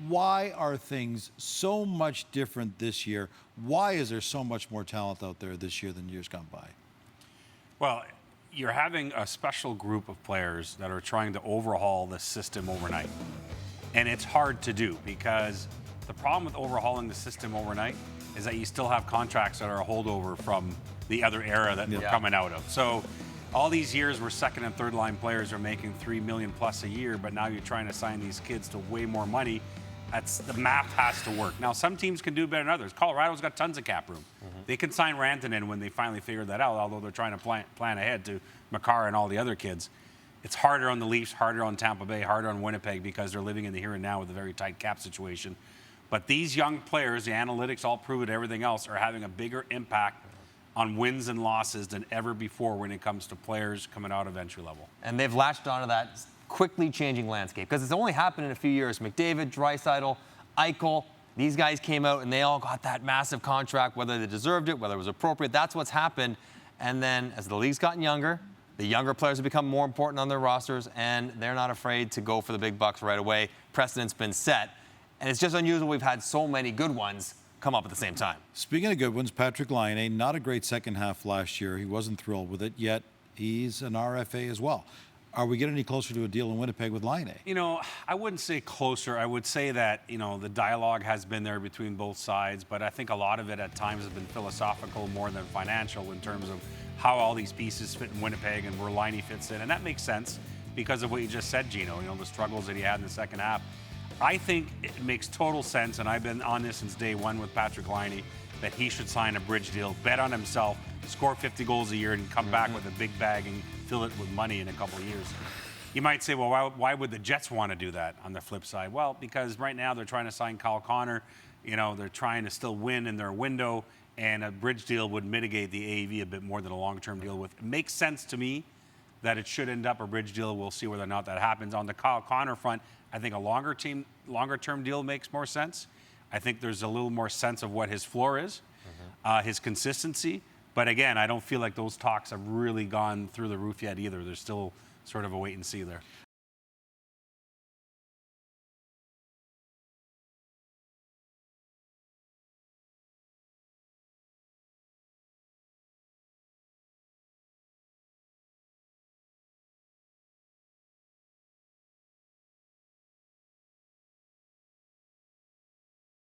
Why are things so much different this year? Why is there so much more talent out there this year than years gone by? Well, you're having a special group of players that are trying to overhaul the system overnight. And it's hard to do because the problem with overhauling the system overnight is that you still have contracts that are a holdover from the other era that we're coming out of. So all these years where second and third line players are making $3 million plus a year, but now you're trying to sign these kids to way more money. The math has to work. Now, some teams can do better than others. Colorado's got tons of cap room. They can sign Rantanen when they finally figure that out, although they're trying to plan ahead to Makar and all the other kids. It's harder on the Leafs, harder on Tampa Bay, harder on Winnipeg because they're living in the here and now with a very tight cap situation. But these young players, the analytics all prove it, everything else, are having a bigger impact on wins and losses than ever before when it comes to players coming out of entry level. And they've latched onto that quickly changing landscape because it's only happened in a few years. McDavid, Draisaitl, Eichel, these guys came out and they all got that massive contract, whether they deserved it, whether it was appropriate. That's what's happened. And then as the league's gotten younger, the younger players have become more important on their rosters, and they're not afraid to go for the big bucks right away. Precedent's been set. And it's just unusual we've had so many good ones come up at the same time. Speaking of good ones, Patrick Laine, not a great second half last year. He wasn't thrilled with it, yet he's an RFA as well. Are we getting any closer to a deal in Winnipeg with Laine? You know, I wouldn't say closer. I would say that, you know, the dialogue has been there between both sides, but I think a lot of it at times has been philosophical more than financial in terms of how all these pieces fit in Winnipeg and where Laine fits in. And that makes sense because of what you just said, Gino, you know, the struggles that he had in the second half. I think it makes total sense, and I've been on this since day one with Patrick Laine, that he should sign a bridge deal, bet on himself, score 50 goals a year, and come back with a big bag and fill it with money in a couple of years. You might say, well, why would the Jets want to do that on the flip side? Well, because right now they're trying to sign Kyle Connor. You know, they're trying to still win in their window, and a bridge deal would mitigate the AAV a bit more than a long-term deal. It makes sense to me that it should end up a bridge deal. We'll see whether or not that happens. On the Kyle Connor front, I think a longer-term deal makes more sense. I think there's a little more sense of what his floor is, his consistency. But again, I don't feel like those talks have really gone through the roof yet either. There's still sort of a wait and see there.